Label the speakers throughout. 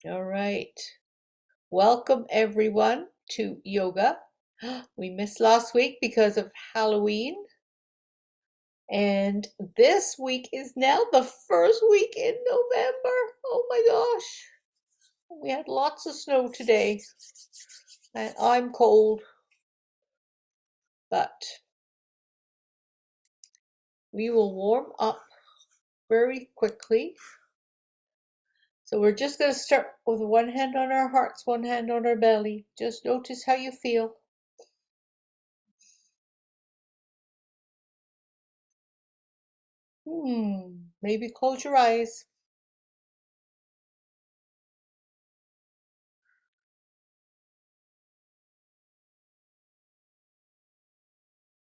Speaker 1: All right. Welcome everyone to yoga. We missed last week because of Halloween, and this week is now the first week in November. Oh my gosh. We had lots of snow today, and I'm cold, but we will warm up very quickly. So we're just going to start with one hand on our hearts, one hand on our belly. Just notice how you feel. Maybe close your eyes.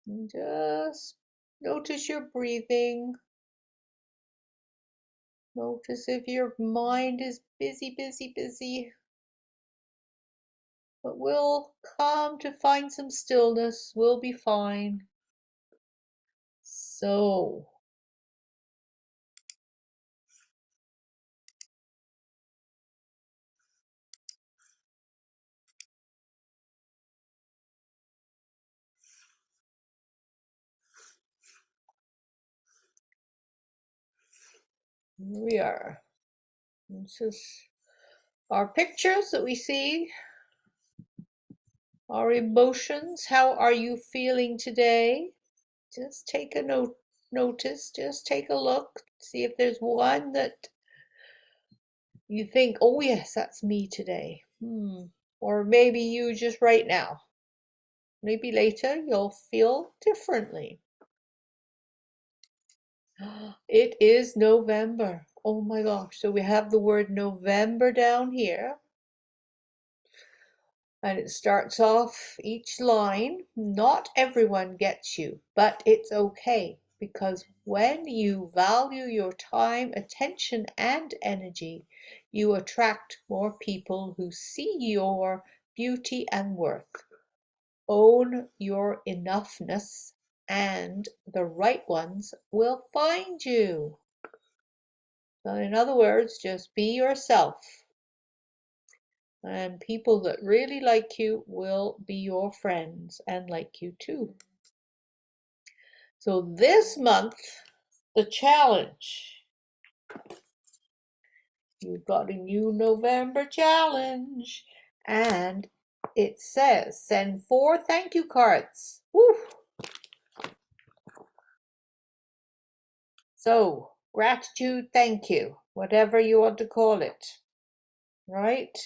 Speaker 1: And just notice your breathing. Notice if your mind is busy, busy, busy. But we'll come to find some stillness. We'll be fine. So, here we are. This is our pictures that we see, our emotions. How are you feeling today? Just take a notice, just take a look, see if there's one that you think, oh yes, that's me today. Or maybe you just right now. Maybe later you'll feel differently. It is November. Oh my gosh. So we have the word November down here. And it starts off each line. Not everyone gets you, but it's okay because when you value your time, attention, and energy, you attract more people who see your beauty and worth. Own your enoughness, and the right ones will find you. So in other words, just be yourself. And people that really like you will be your friends and like you too. So this month, the challenge. You've got a new November challenge. And it says send 4 thank you cards. Woo! So gratitude, thank you, whatever you want to call it. Right?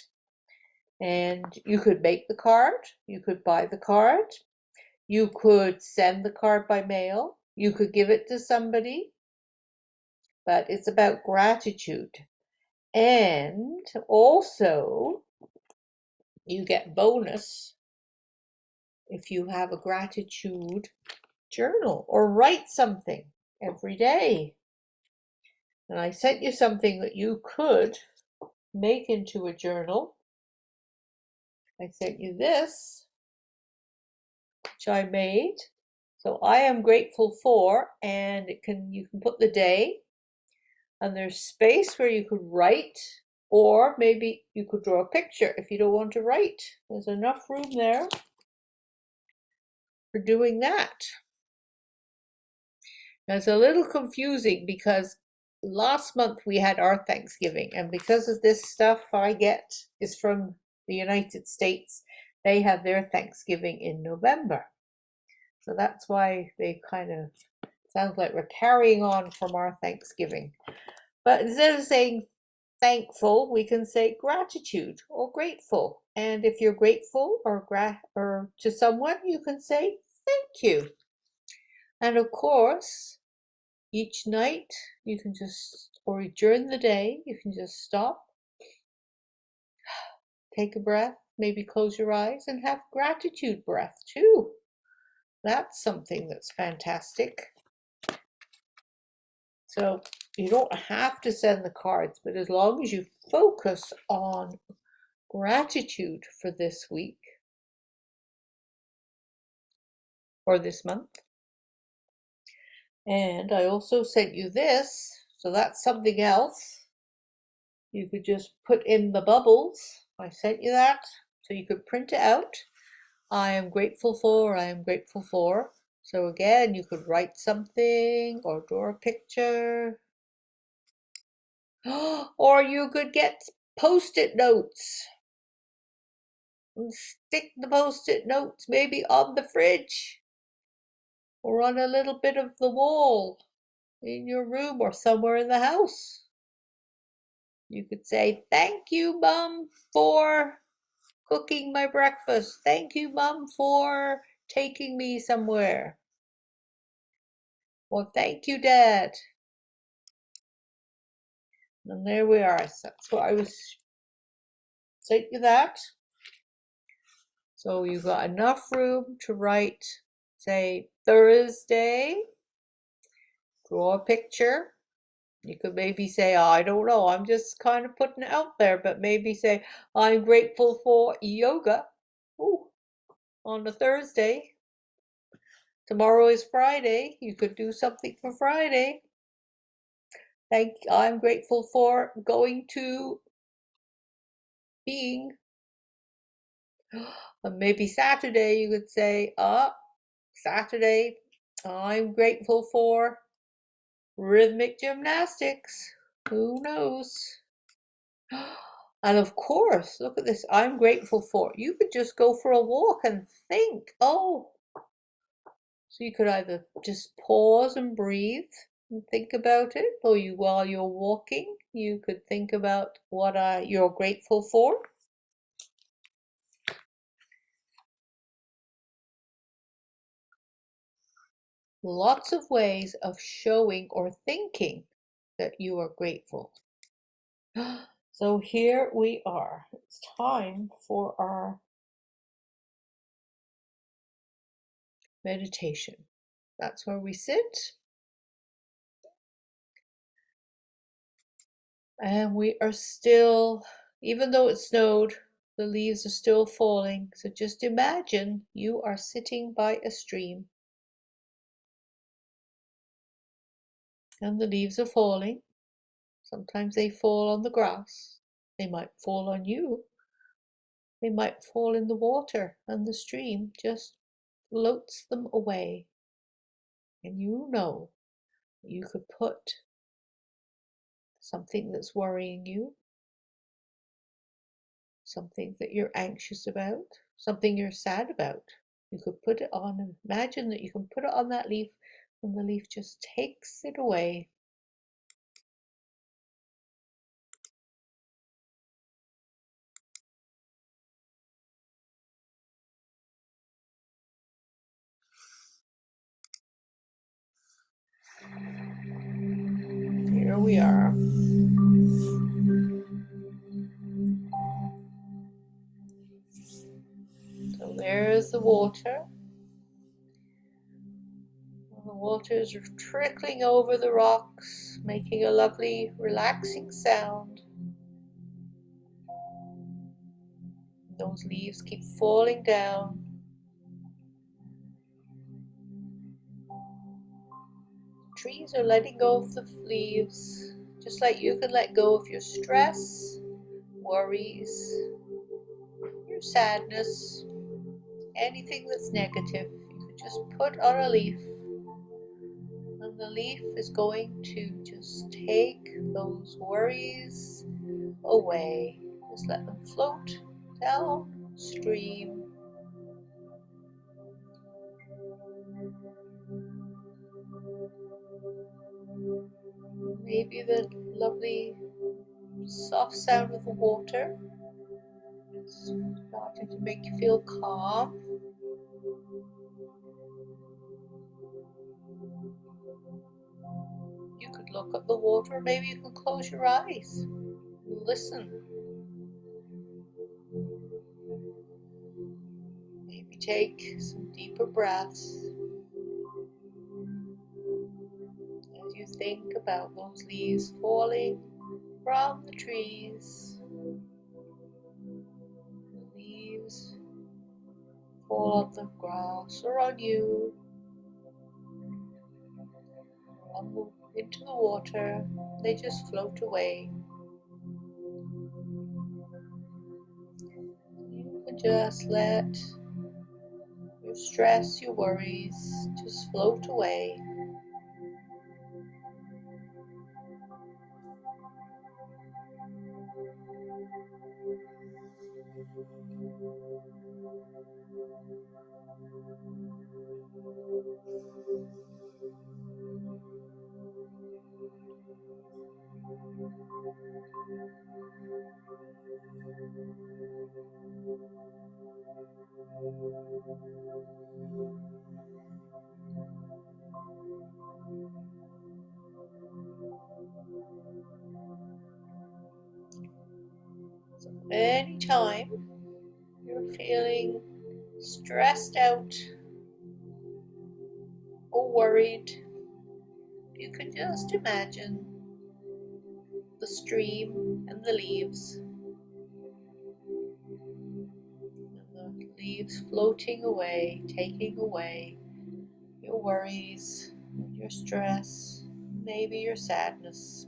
Speaker 1: And you could make the card, you could buy the card, you could send the card by mail, you could give it to somebody, but it's about gratitude. And also, you get bonus if you have a gratitude journal or write something every day. And I sent you something that you could make into a journal. I sent you this, which I made. So I am grateful for, and you can put the day, and there's space where you could write, or maybe you could draw a picture if you don't want to write. There's enough room there for doing that. Now it's a little confusing because last month we had our Thanksgiving, and because of this stuff I get is from the United States, they have their Thanksgiving in November. So that's why they kind of sounds like we're carrying on from our Thanksgiving. But instead of saying thankful, we can say gratitude or grateful. And if you're grateful or to someone, you can say thank you. And of course, each night you can just, or during the day, you can just stop, take a breath, maybe close your eyes and have gratitude breath too. That's something that's fantastic. So you don't have to send the cards, but as long as you focus on gratitude for this week or this month. And I also sent you this, so that's something else. You could just put in the bubbles. I sent you that so you could print it out. I am grateful for, I am grateful for. So again, you could write something or draw a picture. Or you could get post-it notes and stick the post-it notes maybe on the fridge or on a little bit of the wall in your room or somewhere in the house. You could say, "Thank you, Mum, for cooking my breakfast. Thank you, Mum, for taking me somewhere." Or "Thank you, Dad." And there we are. So that's what I was saying you that. So you've got enough room to write, say, Thursday, draw a picture. You could maybe say, oh, I don't know, I'm just kind of putting it out there, but maybe say, I'm grateful for yoga. Ooh, on a Thursday. Tomorrow is Friday. You could do something for Friday. I'm grateful for going to being. Maybe Saturday you could say, Saturday, I'm grateful for rhythmic gymnastics. Who knows? And of course, look at this. I'm grateful for. You could just go for a walk and think. Oh, so you could either just pause and breathe and think about it, or while you're walking, you could think about what you're grateful for. Lots of ways of showing or thinking that you are grateful. So here we are. It's time for our meditation. That's where we sit. And we are still, even though it snowed, the leaves are still falling. So just imagine you are sitting by a stream and the leaves are falling. Sometimes they fall on the grass. They might fall on you. They might fall in the water, and the stream just floats them away. And you know you could put something that's worrying you, something that you're anxious about, something you're sad about. You could put it on and imagine that you can put it on that leaf and the leaf just takes it away. Here we are. So there's the water. The water is trickling over the rocks, making a lovely, relaxing sound. Those leaves keep falling down. Trees are letting go of the leaves, just like you can let go of your stress, worries, your sadness, anything that's negative. You could just put on a leaf, and the leaf is going to just take those worries away. Just let them float downstream. Maybe the lovely soft sound of the water is starting to make you feel calm. You could look at the water, maybe you can close your eyes. Listen. Maybe take some deeper breaths as you think about those leaves falling from the trees. The leaves fall on the grass or on you, into the water. They just float away. can just let your stress, your worries just float away. So anytime you're feeling stressed out or worried, you can just imagine the stream and the leaves, and the leaves floating away, taking away your worries, your stress, maybe your sadness.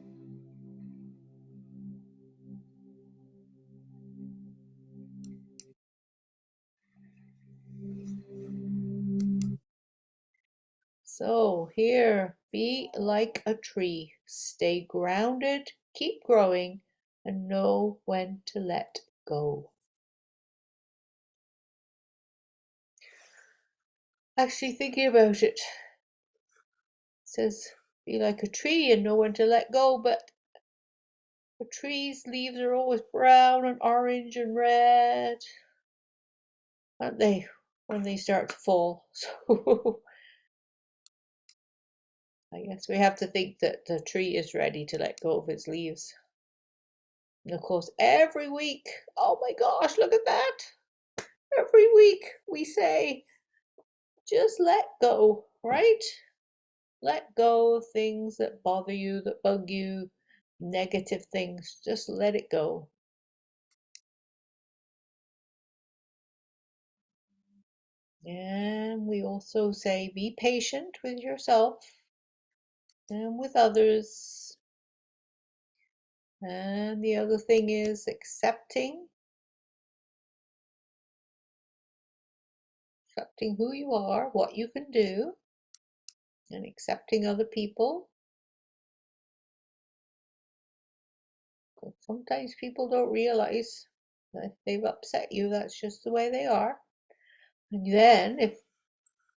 Speaker 1: So here, be like a tree, stay grounded, keep growing, and know when to let go. Actually, thinking about it, says be like a tree and know when to let go, but a tree's leaves are always brown and orange and red, aren't they, when they start to fall? So I guess we have to think that the tree is ready to let go of its leaves. And of course, every week, oh my gosh, look at that. Every week we say, just let go, right? Let go of things that bother you, that bug you, negative things. Just let it go. And we also say, be patient with yourself and with others. And the other thing is accepting who you are, what you can do, and accepting other people. Sometimes people don't realize that if they've upset you, that's just the way they are. And then if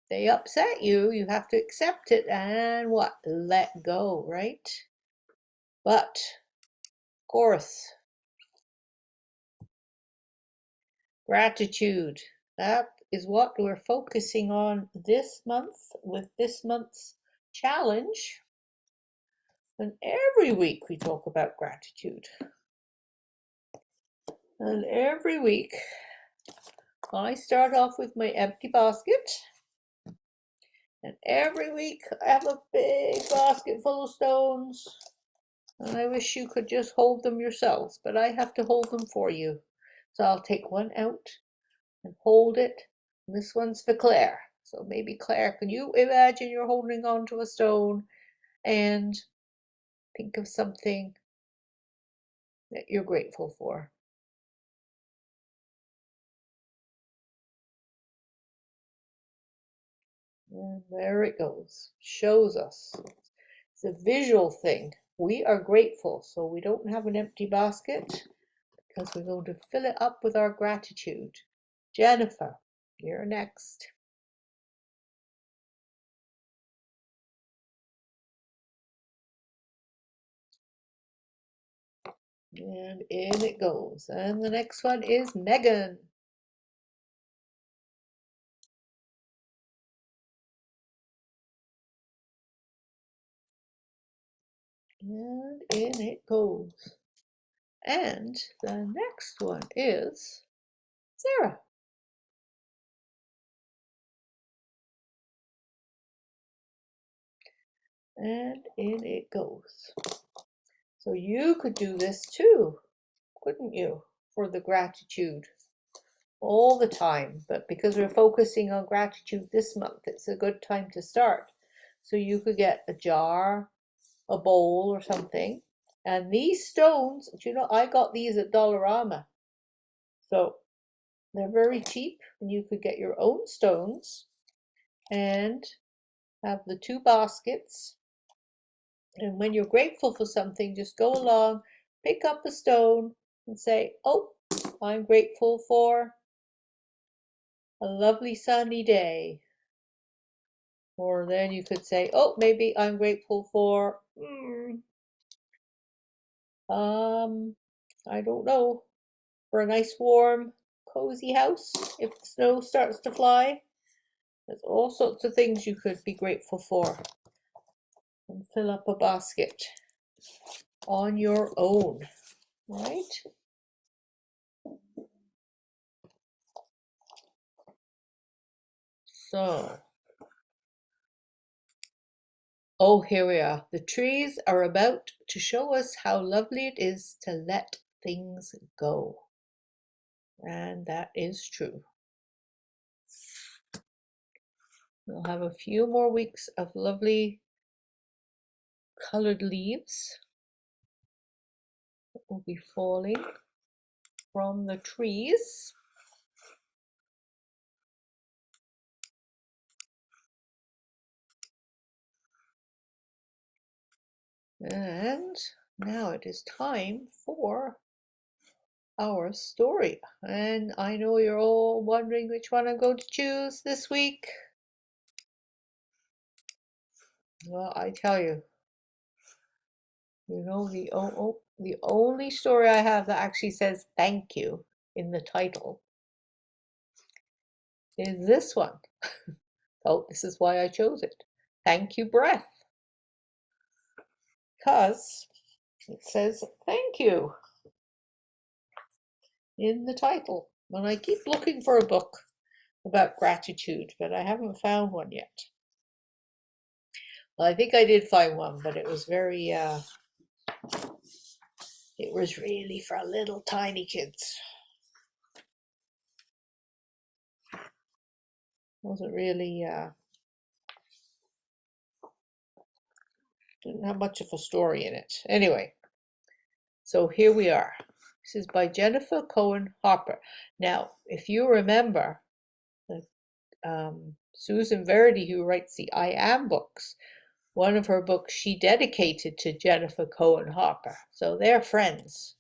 Speaker 1: they upset you, you have to accept it and what? Let go, right? But, of course, gratitude. That is what we're focusing on this month with this month's challenge. And every week we talk about gratitude. And every week I start off with my empty basket. And every week I have a big basket full of stones. And I wish you could just hold them yourselves, but I have to hold them for you. So I'll take one out and hold it. And this one's for Claire. So maybe Claire, can you imagine you're holding on to a stone and think of something that you're grateful for? And there it goes. Shows us. It's a visual thing. We are grateful, so we don't have an empty basket because we're going to fill it up with our gratitude. Jennifer, you're next. And in it goes. And the next one is Megan. And in it goes. And the next one is Sarah. And in it goes. So you could do this too, couldn't you? For the gratitude all the time. But because we're focusing on gratitude this month, it's a good time to start. So you could get a jar, a bowl or something. And these stones, do you know, I got these at Dollarama. So They're very cheap, and you could get your own stones and have the two baskets. And when you're grateful for something, just go along, pick up a stone, and say, "Oh, I'm grateful for a lovely sunny day." Or then you could say, "Oh, maybe I'm grateful for, I don't know, for a nice, warm, cozy house if the snow starts to fly." There's all sorts of things you could be grateful for and fill up a basket on your own, right? So, oh, here we are. The trees are about to show us how lovely it is to let things go. And that is true. We'll have a few more weeks of lovely colored leaves that will be falling from the trees. And now it is time for our story. And I know you're all wondering which one I'm going to choose this week. Well, I tell you, the only story I have that actually says thank you in the title is this one. Oh, this is why I chose it. Thank you, Breath. Because it says thank you in the title. And I keep looking for a book about gratitude, but I haven't found one yet. Well, I think I did find one, but it was very, it was really for little tiny kids. It wasn't really, didn't have much of a story in it. Anyway, so here we are. This is by Jennifer Cohen Harper. Now, if you remember, Susan Verity, who writes the I Am books, one of her books she dedicated to Jennifer Cohen Harper. So they're friends.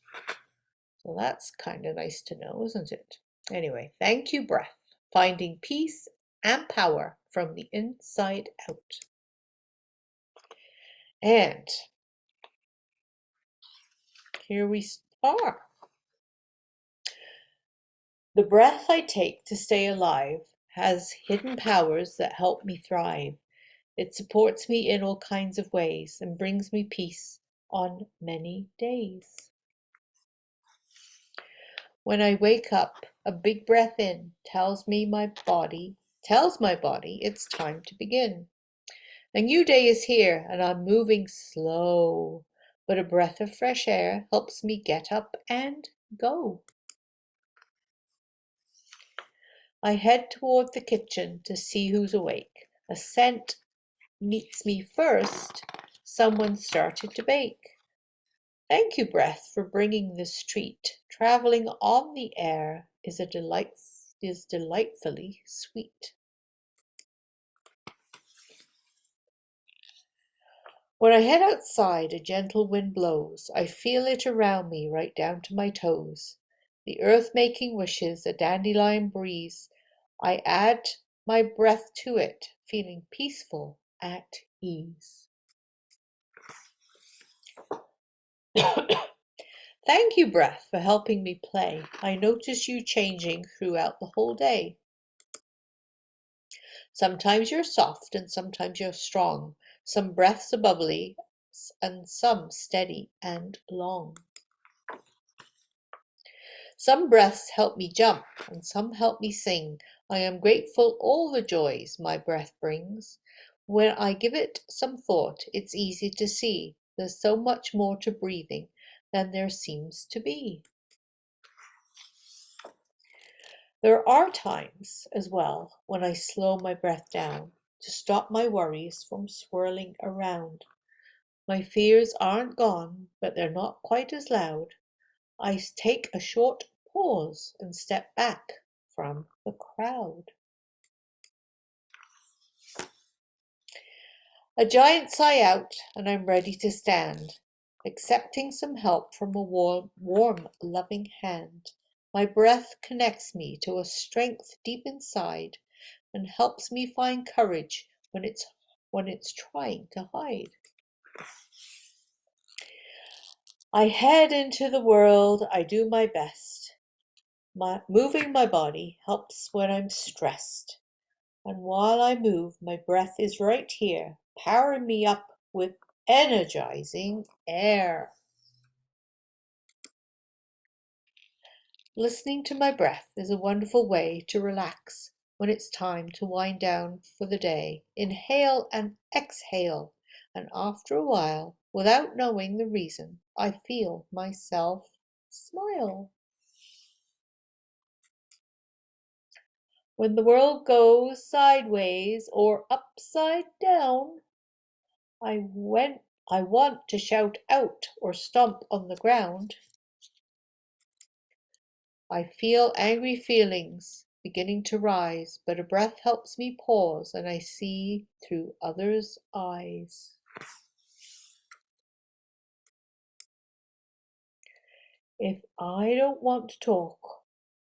Speaker 1: So that's kind of nice to know, isn't it? Anyway, thank you, Breath. Finding peace and power from the inside out. And here we are. The breath I take to stay alive has hidden powers that help me thrive. It supports me in all kinds of ways and brings me peace on many days. When I wake up, a big breath in tells my body it's time to begin. A new day is here and I'm moving slow, but a breath of fresh air helps me get up and go. I head toward the kitchen to see who's awake. A scent meets me first. Someone started to bake. Thank you, breath, for bringing this treat. Traveling on the air is delightfully sweet. When I head outside, a gentle wind blows. I feel it around me right down to my toes. The earth making wishes, a dandelion breeze. I add my breath to it, feeling peaceful at ease. Thank you, breath, for helping me play. I notice you changing throughout the whole day. Sometimes you're soft and sometimes you're strong. Some breaths are bubbly and some steady and long. Some breaths help me jump and some help me sing. I am grateful all the joys my breath brings. When I give it some thought, it's easy to see there's so much more to breathing than there seems to be. There are times as well when I slow my breath down to stop my worries from swirling around. My fears aren't gone, but they're not quite as loud. I take a short pause and step back from the crowd. A giant sigh out, and I'm ready to stand, accepting some help from a warm, loving hand. My breath connects me to a strength deep inside and helps me find courage when it's trying to hide. I head into the world, I do my best. Moving my body helps when I'm stressed. And while I move, my breath is right here, powering me up with energizing air. Listening to my breath is a wonderful way to relax when it's time to wind down for the day. Inhale and exhale, and after a while, without knowing the reason, I feel myself smile. When the world goes sideways or upside down, I want to shout out or stomp on the ground. I feel angry feelings beginning to rise, but a breath helps me pause and I see through others' eyes. If I don't want to talk,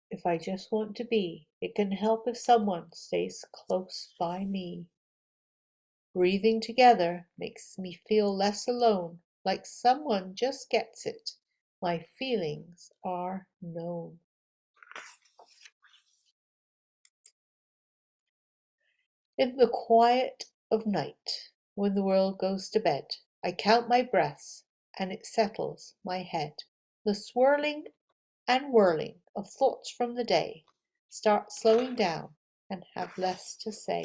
Speaker 1: if I just want to be, it can help if someone stays close by me. Breathing together makes me feel less alone, like someone just gets it. My feelings are known. In the quiet of night, when the world goes to bed, I count my breaths and it settles my head. The swirling and whirling of thoughts from the day start slowing down and have less to say.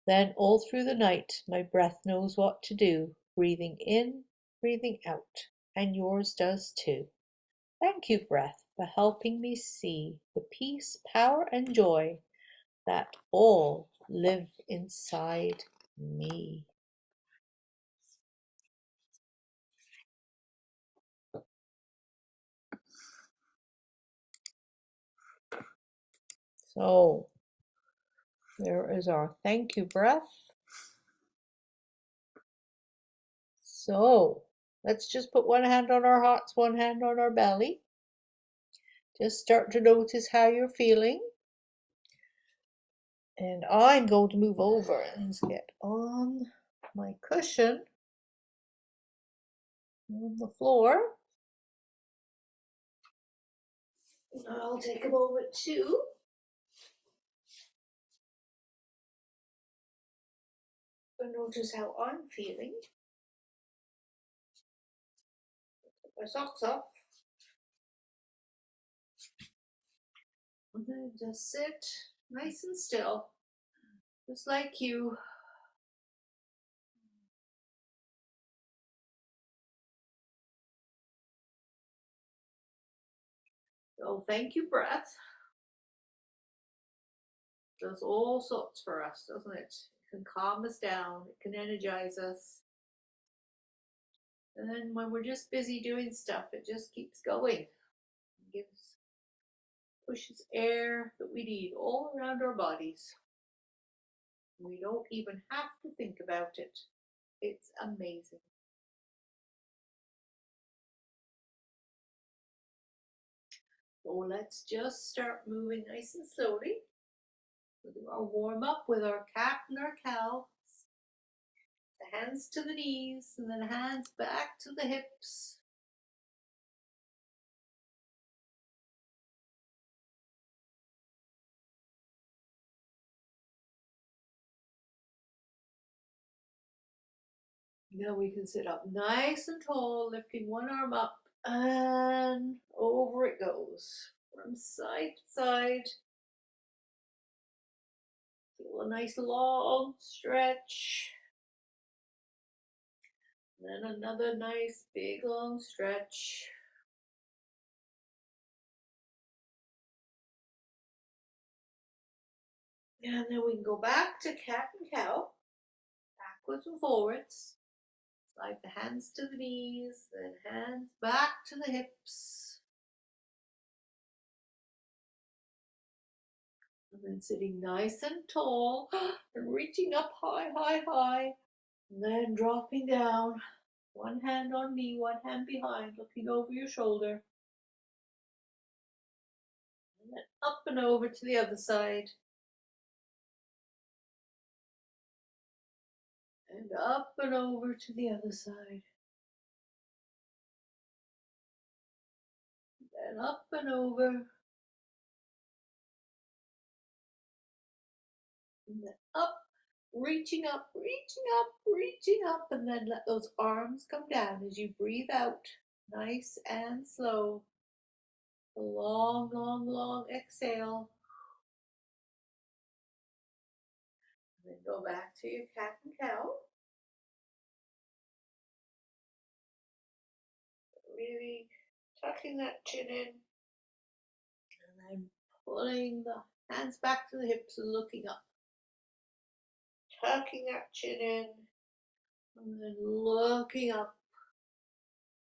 Speaker 1: Then all through the night my breath knows what to do, breathing in, breathing out, and yours does too. Thank you, breath, for helping me see the peace, power, and joy that all live inside me. So there is our thank you breath. So let's just put one hand on our hearts, one hand on our belly. Just start to notice how you're feeling. And I'm going to move over and get on my cushion on the floor. And I'll take a moment too. And notice how I'm feeling. Put my socks off. And then just sit nice and still, just like you. So thank you, breath. Does all sorts for us, doesn't it? It can calm us down, it can energize us. And then when we're just busy doing stuff, it just keeps going. It pushes air that we need all around our bodies. We don't even have to think about it. It's amazing. So let's just start moving nice and slowly. We'll do our warm up with our cat and our cow. The hands to the knees and then hands back to the hips. Now we can sit up nice and tall, lifting one arm up and over it goes from side to side. Feel a nice long stretch. Then another nice big long stretch. And then we can go back to cat and cow, backwards and forwards. Slide the hands to the knees, then hands back to the hips. And then sitting nice and tall and reaching up high, high, high. And then dropping down. One hand on knee, one hand behind, looking over your shoulder. And then up and over to the other side. And up and over to the other side. And up and over. And then up, reaching up, reaching up, reaching up. And then let those arms come down as you breathe out. Nice and slow. A long, long, long exhale. And then go back to your cat and cow. Really tucking that chin in. And then pulling the hands back to the hips and looking up. Tucking that chin in. And then looking up.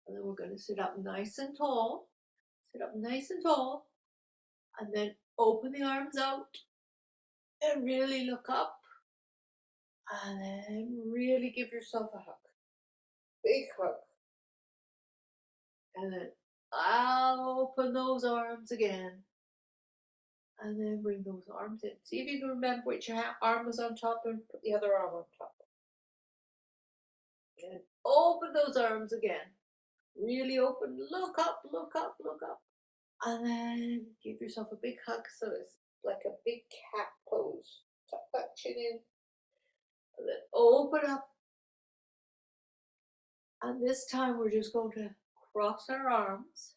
Speaker 1: And then we're going to sit up nice and tall. Sit up nice and tall. And then open the arms out. And really look up. And then really give yourself a hug. Big hug. And then open those arms again. And then bring those arms in. See if you can remember which arm was on top and put the other arm on top. And open those arms again. Really open. Look up, look up, look up. And then give yourself a big hug so it's like a big cat pose. Tuck that chin in. And then open up. And this time we're just going to cross our arms.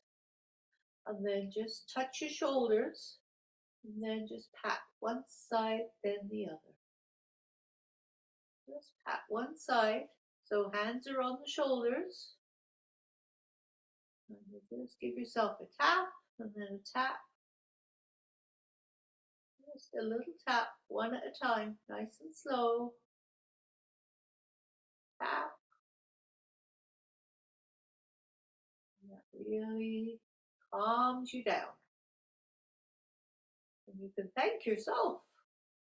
Speaker 1: And then just touch your shoulders. And then just pat one side, then the other. Just pat one side. So hands are on the shoulders. And just give yourself a tap and then a tap. Just a little tap, one at a time, nice and slow. Tap. And that really calms you down. And you can thank yourself.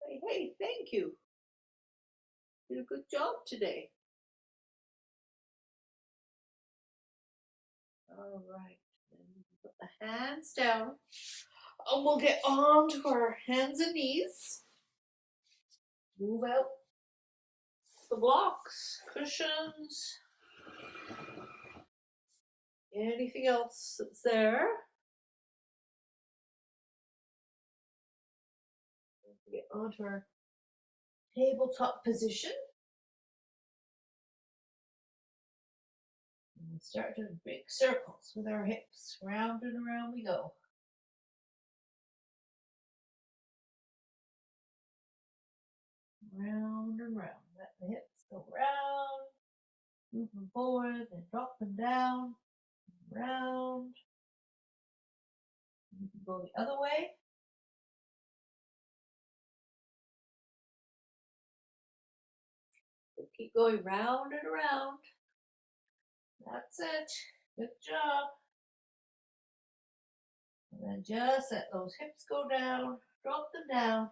Speaker 1: Say, hey, thank you. You did a good job today. All right. Then put the hands down. And we'll get on to our hands and knees. Move out the blocks, cushions, anything else that's there. Get onto our tabletop position. And start doing big circles with our hips. Round and around we go. Round and round. Let the hips go round. Move them forward, then drop them down. Round. You can go the other way. So keep going round and around. That's it. Good job. And then just let those hips go down. Drop them down.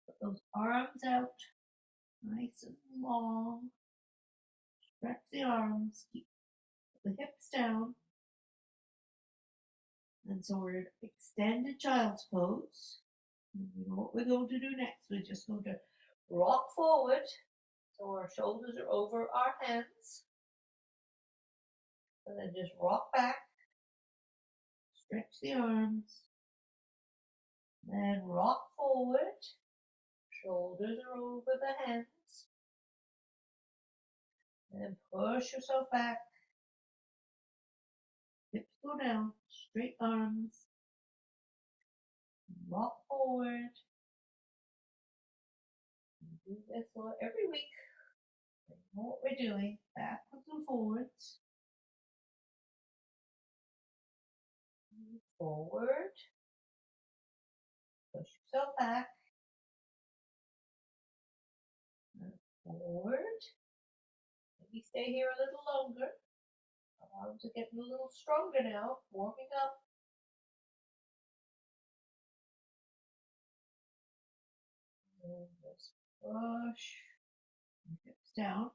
Speaker 1: Put those arms out. Nice and long. Stretch the arms. Keep the hips down. And so we're in extended child's pose. And you know what we're going to do next? We're just going to rock forward so our shoulders are over our hands. And then just rock back. Stretch the arms. Then rock forward. Shoulders are over the hands. And then push yourself back. Hips go down. Straight arms. Rock forward. Do this every week. You know what we're doing. Backwards and forwards. Forward. Push yourself back. Forward. Maybe stay here a little longer. Our arms are getting a little stronger now. Warming up. And just push your hips down.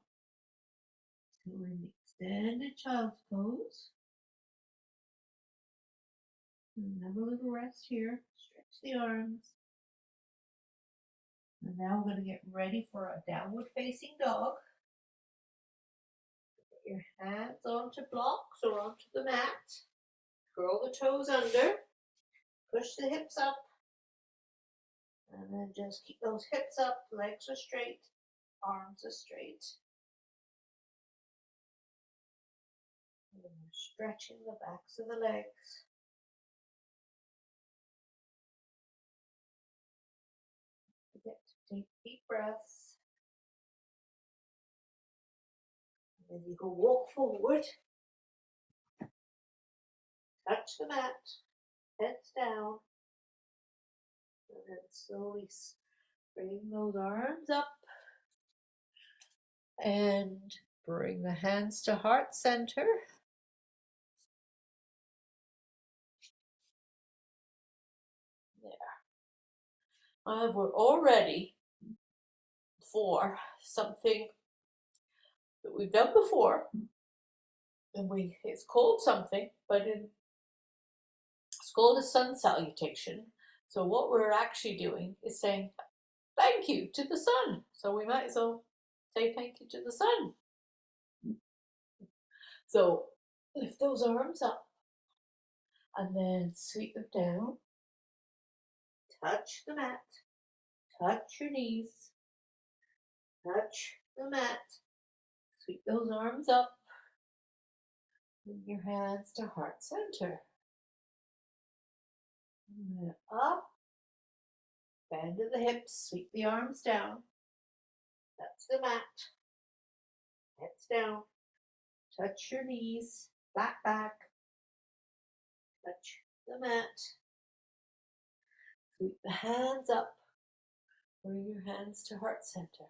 Speaker 1: So we're in the extended child's pose. And have a little rest here. Stretch the arms. And now we're going to get ready for a downward facing dog. Put your hands onto blocks or onto the mat. Curl the toes under. Push the hips up. And then just keep those hips up. Legs are straight. Arms are straight. And then we're stretching the backs of the legs. Don't forget to take deep breaths. And then you go walk forward. Touch the mat. Heads down. And then slowly bring those arms up. And bring the hands to heart center. There. We're all ready for something that we've done before. And it's called something, but it's called a sun salutation. So what we're actually doing is saying thank you to the sun. So we might as well say thank you to the sun. So lift those arms up and then sweep them down. Touch the mat. Touch your knees. Touch the mat. Sweep those arms up. Bring your hands to heart center. And then up. Bend at the hips. Sweep the arms down. Touch the mat. Heads down. Touch your knees. Flat back. Touch the mat. Sweep the hands up. Bring your hands to heart center.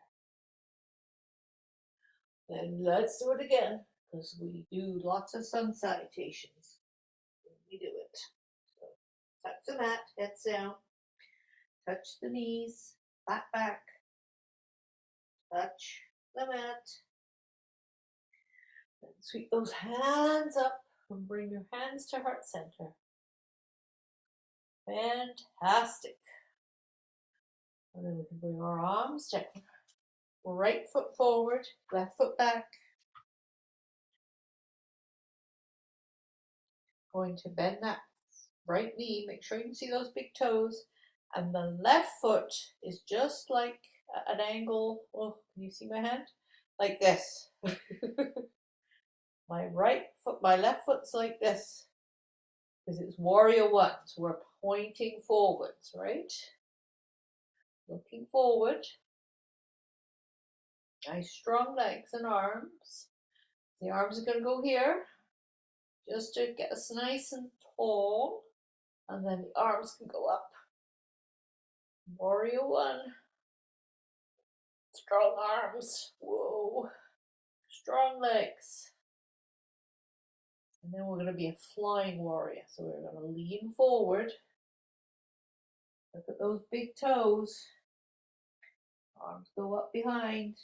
Speaker 1: Then let's do it again, because we do lots of sun salutations when we do it. So touch the mat, heads down. Touch the knees, flat back. Touch the mat. Then sweep those hands up and bring your hands to heart center. Fantastic. And then we can bring our arms down. Right foot forward, left foot back. Going to bend that right knee. Make sure you can see those big toes. And the left foot is just like an angle. Oh, can you see my hand? Like this. My left foot's like this. Because it's warrior one. So we're pointing forwards, right? Looking forward. Nice strong legs and arms. The arms are going to go here. Just to get us nice and tall. And then the arms can go up. Warrior one. Strong arms. Whoa. Strong legs. And then we're going to be a flying warrior. So we're going to lean forward. Look at those big toes. Arms go up behind.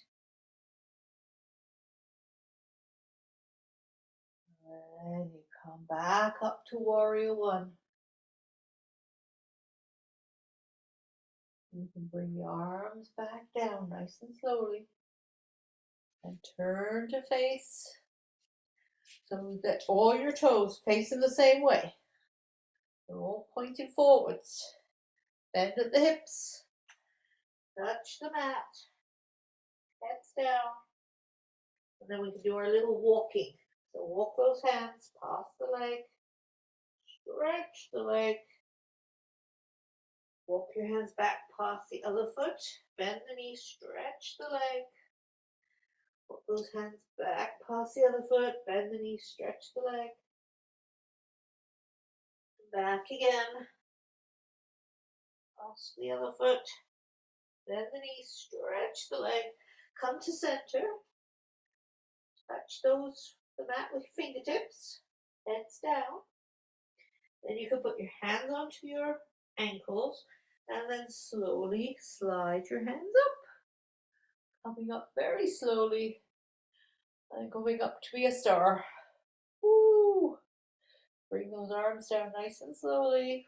Speaker 1: And you come back up to warrior one. You can bring the arms back down nice and slowly. And turn to face. So that all your toes facing the same way. They're all pointing forwards. Bend at the hips. Touch the mat. Heads down. And then we can do our little walking. So walk those hands past the leg. Stretch the leg. Walk your hands back past the other foot. Bend the knee. Stretch the leg. Walk those hands back past the other foot. Bend the knee. Stretch the leg. Back again. Past the other foot. Bend the knee. Stretch the leg. Come to center. Touch the mat with your fingertips. Heads down. Then you can put your hands onto your ankles And then slowly slide your hands up, coming up very slowly and going up to be a star. Woo! Bring those arms down nice and slowly.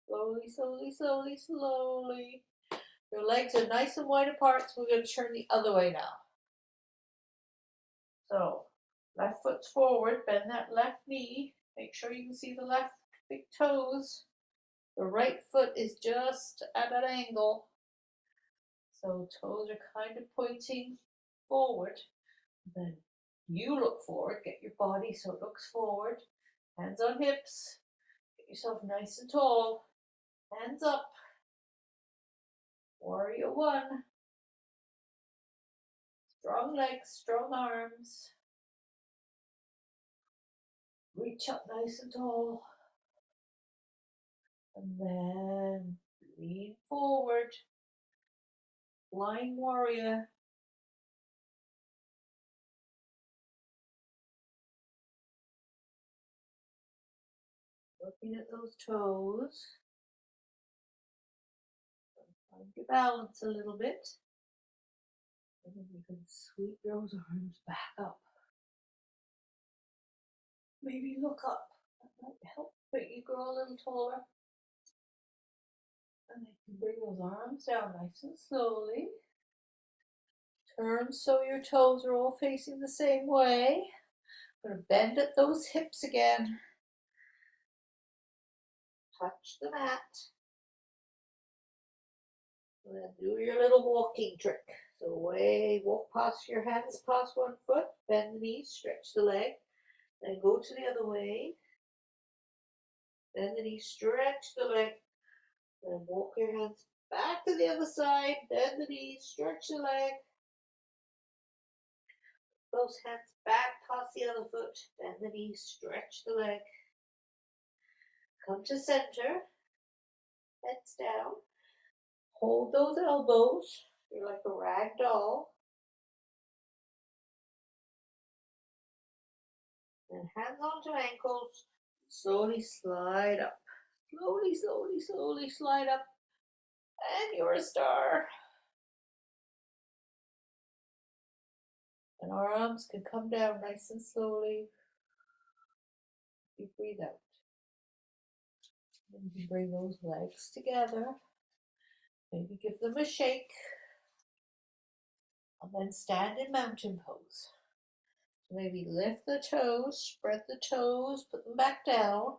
Speaker 1: Slowly, slowly, slowly, slowly. Your legs are nice and wide apart, so we're going to turn the other way now. So, left foot's forward, bend that left knee. Make sure you can see the left big toes. The right foot is just at an angle. So toes are kind of pointing forward. Then you look forward, get your body so it looks forward. Hands on hips. Get yourself nice and tall. Hands up. Warrior one. Strong legs, strong arms. Reach up nice and tall. And then lean forward. Flying warrior. Looking at those toes. Find your balance a little bit. And then you can sweep those arms back up. Maybe look up. That might help make you grow a little taller. And then you can bring those arms down nice and slowly. Turn so your toes are all facing the same way. I'm going to bend at those hips again. Touch the mat. And then do your little walking trick. So walk past your hands past one foot, bend the knees, stretch the leg. Then go to the other way. Bend the knees, stretch the leg. Then walk your hands back to the other side, bend the knees, stretch the leg. Those hands back past the other foot, bend the knees, stretch the leg. Come to center, heads down. Hold those elbows. You're like a rag doll. And hands onto ankles. Slowly slide up. Slowly, slowly, slowly slide up. And you're a star. And our arms can come down nice and slowly. You breathe out. And you bring those legs together. Maybe give them a shake. And then stand in mountain pose. So maybe lift the toes, spread the toes, put them back down.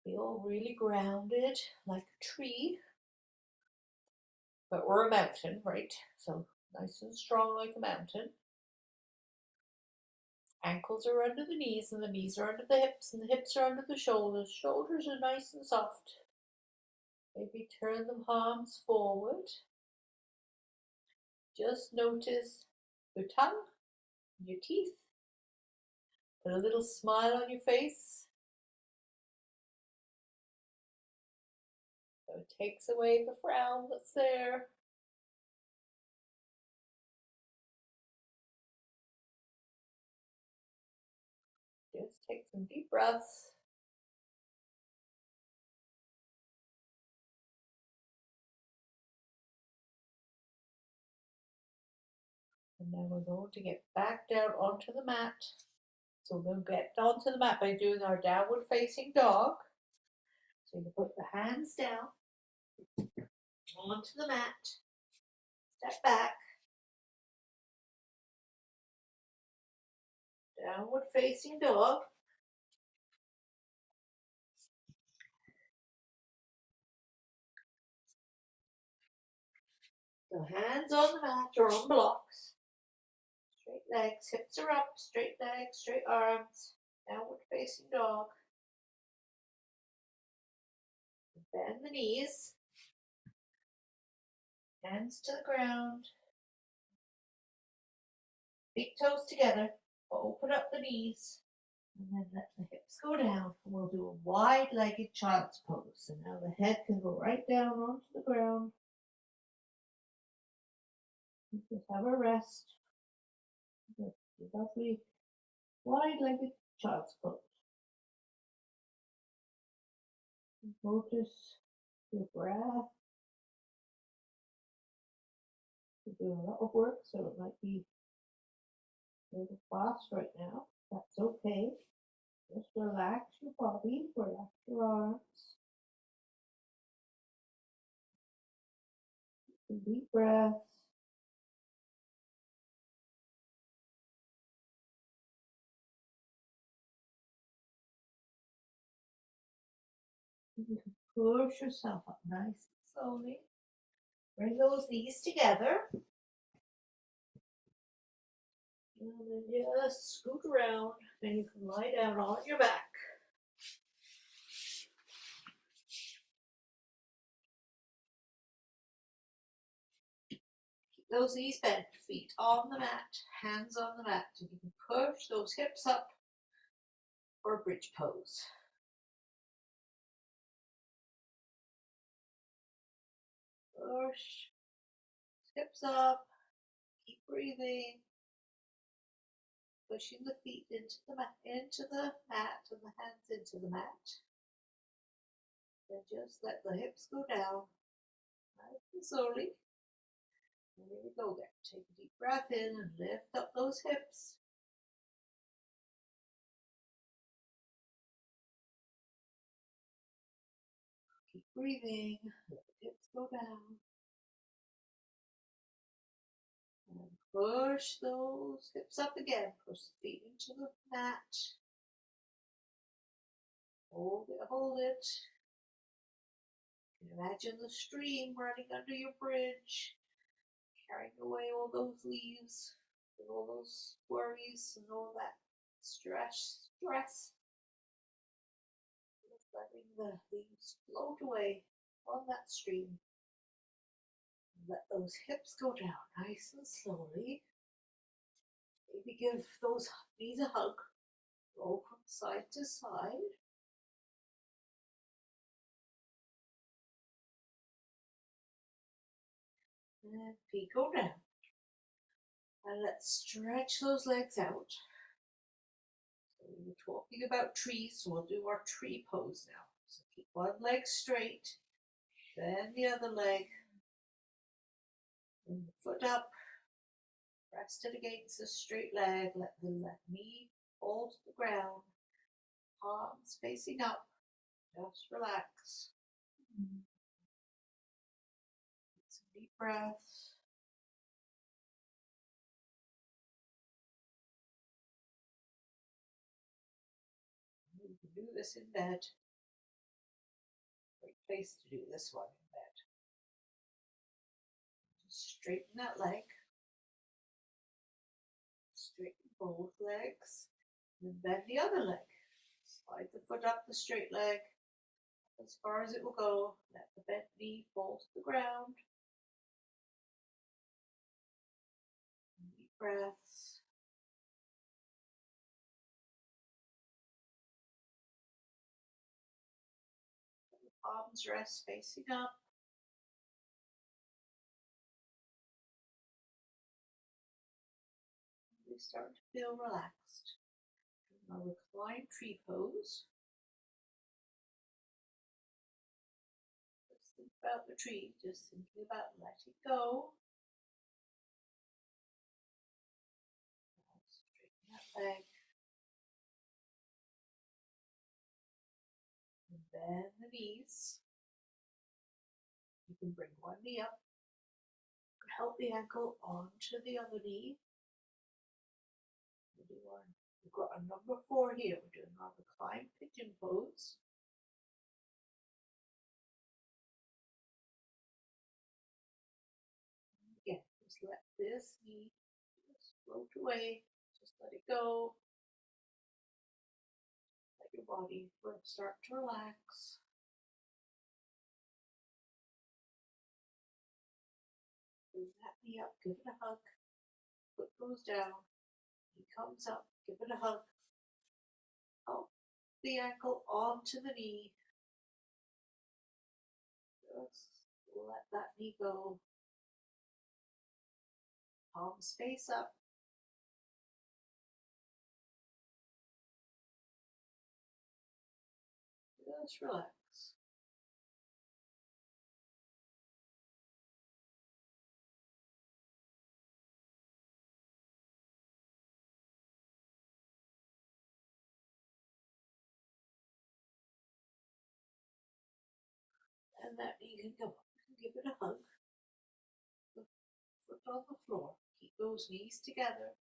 Speaker 1: Feel really grounded like a tree. But we're a mountain, right? So nice and strong like a mountain. Ankles are under the knees and the knees are under the hips and the hips are under the shoulders. Shoulders are nice and soft. Maybe turn the palms forward. Just notice your tongue, your teeth. Put a little smile on your face. So it takes away the frown that's there. Just take some deep breaths. And then we're going to get back down onto the mat. So we're going to get onto the mat by doing our downward facing dog. So you put the hands down onto the mat. Step back. Downward facing dog. So hands on the mat or on blocks. Straight legs, hips are up, straight legs, straight arms. Downward facing dog. Bend the knees. Hands to the ground. Big toes together. Open up the knees. And then let the hips go down. And we'll do a wide-legged child's pose. So now the head can go right down onto the ground. Just have a rest. Lovely wide-legged child's pose. Notice your breath. You're doing a lot of work, so it might be a little fast right now. That's okay. Just relax your body, relax your arms. Deep breaths. You can push yourself up nice and slowly. Bring those knees together. And then just scoot around, and you can lie down on your back. Keep those knees bent, feet on the mat, hands on the mat. And you can push those hips up for a bridge pose. Push, hips up, keep breathing. Pushing the feet into the mat and the hands into the mat. Then just let the hips go down nice and slowly. And there you go again. Take a deep breath in and lift up those hips. Keep breathing. Let the hips go down. And push those hips up again. Push the feet into the mat. Hold it, hold it. Imagine the stream running under your bridge, carrying away all those leaves, and all those worries and all that stress. Just letting the leaves float away on that stream. Let those hips go down nice and slowly. Maybe give those knees a hug. Roll from side to side. And feet go down. And let's stretch those legs out. So we were talking about trees, so we'll do our tree pose now. So keep one leg straight, then the other leg. Bring the foot up, rest it against the straight leg, let the left knee fall to the ground, palms facing up, just relax. Take some deep breaths. You can do this in bed. Great place to do this one in bed. Just straighten that leg. Straighten both legs. And bend the other leg. Slide the foot up the straight leg as far as it will go. Let the bent knee fall to the ground. Deep breaths. Let the palms rest facing up. We start to feel relaxed. Now recline tree pose. Just think about the tree, just thinking about letting go. Straighten that leg. And bend the knees. You can bring one knee up. Help the ankle onto the other knee. We've got a number 4 here. We're doing our recline pigeon pose. Again, just let this knee just float away. Just let it go. Let your body start to relax. Bring that knee up, give it a hug. Foot goes down, knee comes up, give it a hug. Help the ankle onto the knee. Just let that knee go. Palms face up. Just relax. And then you can come up and give it a hug. Foot on the floor. Keep those knees together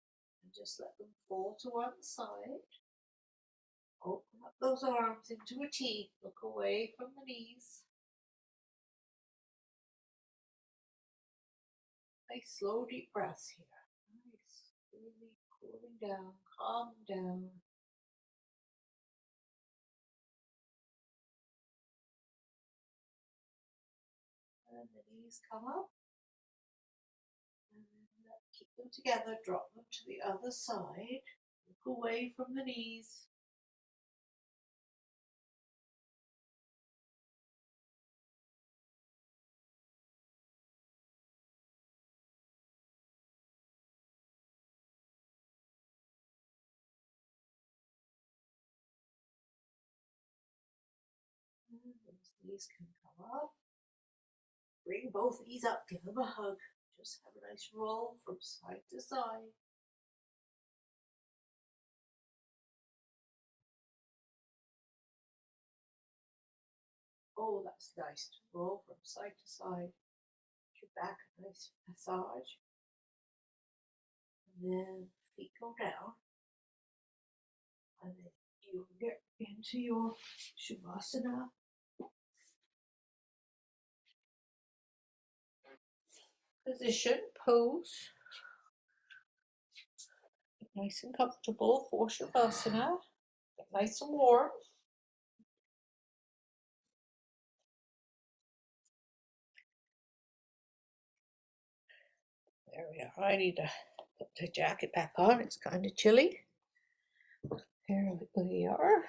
Speaker 1: and just let them fall to one side. Open up those arms into a T. Look away from the knees. Nice slow deep breaths here. Nice. Really cooling down, calm down. And the knees come up. And then keep them together. Drop them to the other side. Look away from the knees. And those knees can come up. Bring both knees up, give them a hug. Just have a nice roll from side to side. Oh, that's nice to roll from side to side. Give your back a nice massage. And then feet go down. And then you get into your Shavasana. Position, pose. Nice and comfortable for Shavasana. Get nice and warm. There we are. I need to put the jacket back on. It's kind of chilly. Here we are.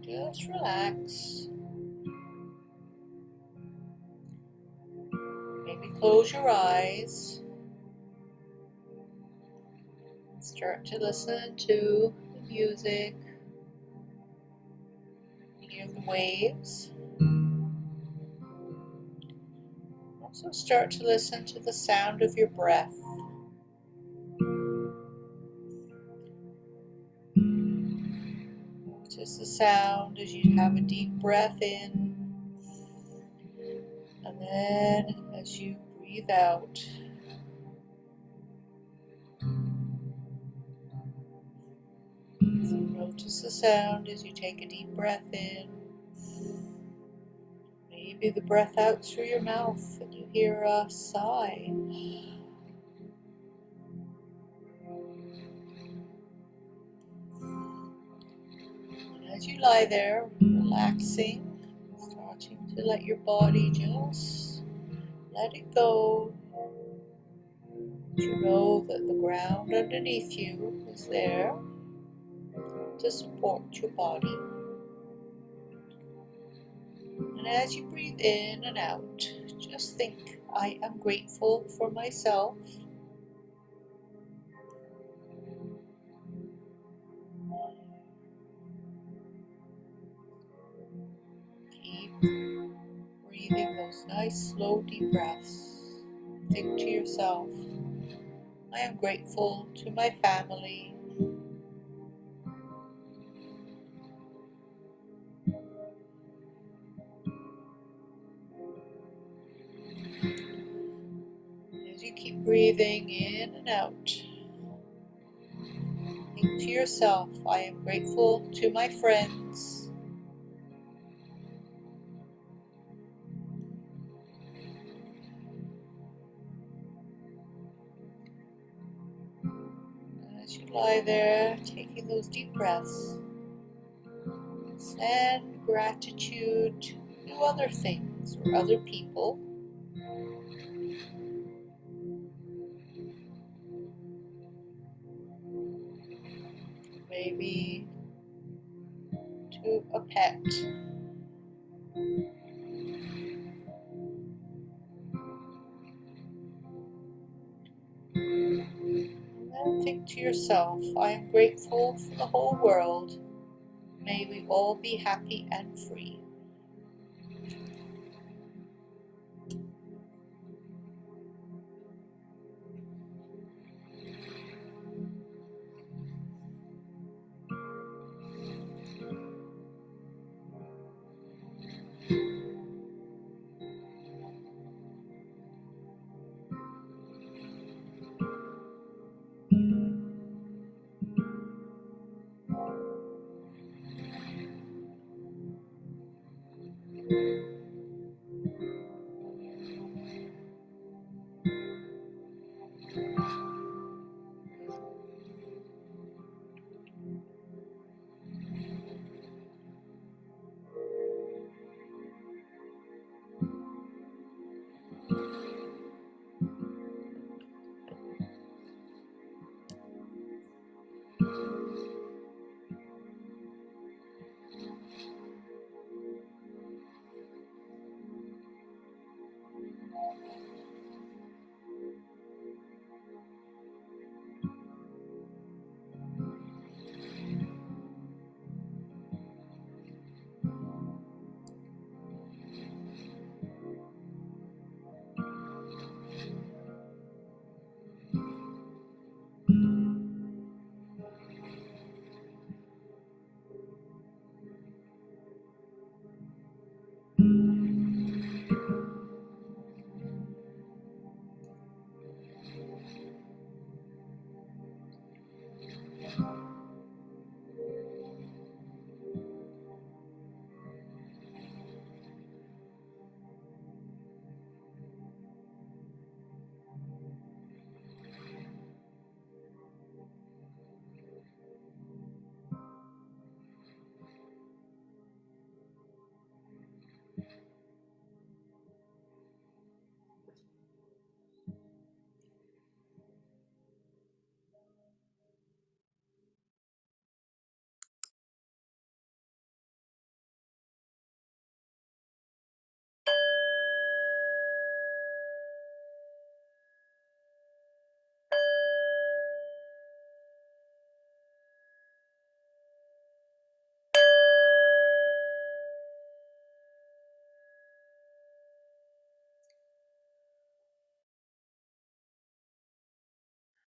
Speaker 1: Just relax. Maybe close your eyes. Start to listen to the music. Hear the waves. Also start to listen to the sound of your breath. Notice the sound as you have a deep breath in. And then as you breathe out. So notice the sound as you take a deep breath in. Maybe the breath out through your mouth and you hear a sigh. And as you lie there, relaxing, starting to let your body just let it go. You know that the ground underneath you is there to support your body. And as you breathe in and out, just think, I am grateful for myself. Keep breathing those nice, slow, deep breaths. Think to yourself, I am grateful to my family. As you keep breathing in and out, think to yourself, I am grateful to my friends. As you lie there, taking those deep breaths, send gratitude to other things or other people. Maybe to a pet. And then think to yourself, I am grateful for the whole world. May we all be happy and free.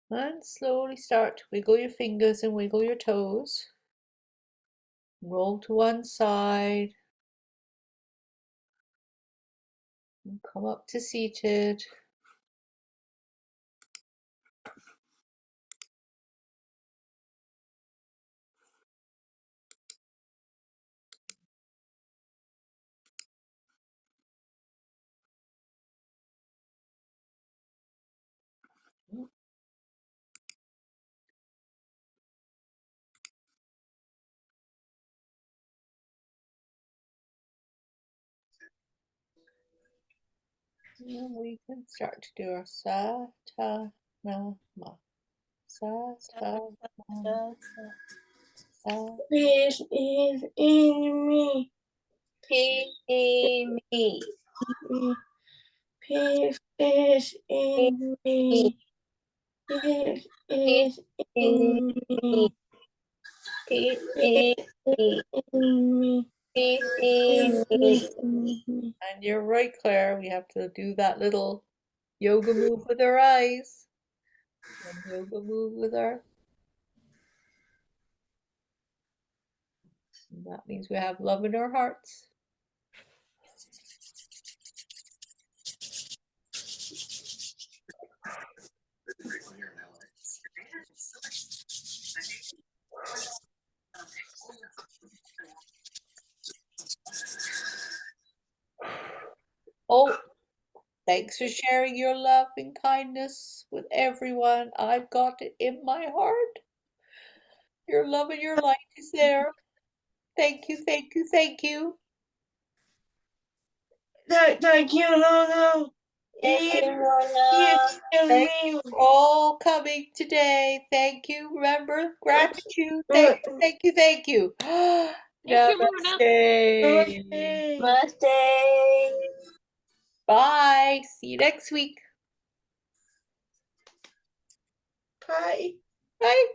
Speaker 1: And slowly start to wiggle your fingers and wiggle your toes. Roll to one side and come up to seated. And we can start to do our sa ta na ma. Sa ta na sa.
Speaker 2: Peace is in me.
Speaker 1: Me.
Speaker 2: Peace is in me. Peace is in me. Peace is in me. Peace is in me.
Speaker 1: And you're right, Claire. We have to do that little yoga move with our eyes. And yoga move with our. And that means we have love in our hearts. Oh, thanks for sharing your love and kindness with everyone. I've got it in my heart. Your love and your light is there. Thank you, thank you, thank you.
Speaker 2: Thank you, Lolo.
Speaker 3: Thank you,
Speaker 2: You
Speaker 3: Mona.
Speaker 1: Thank
Speaker 2: me.
Speaker 1: you for all coming today. Thank you. Remember, gratitude. Thank you, thank you, thank you.
Speaker 4: you, Mona.
Speaker 1: Namaste.
Speaker 3: Namaste.
Speaker 1: Bye. See you next week.
Speaker 2: Bye.
Speaker 1: Bye.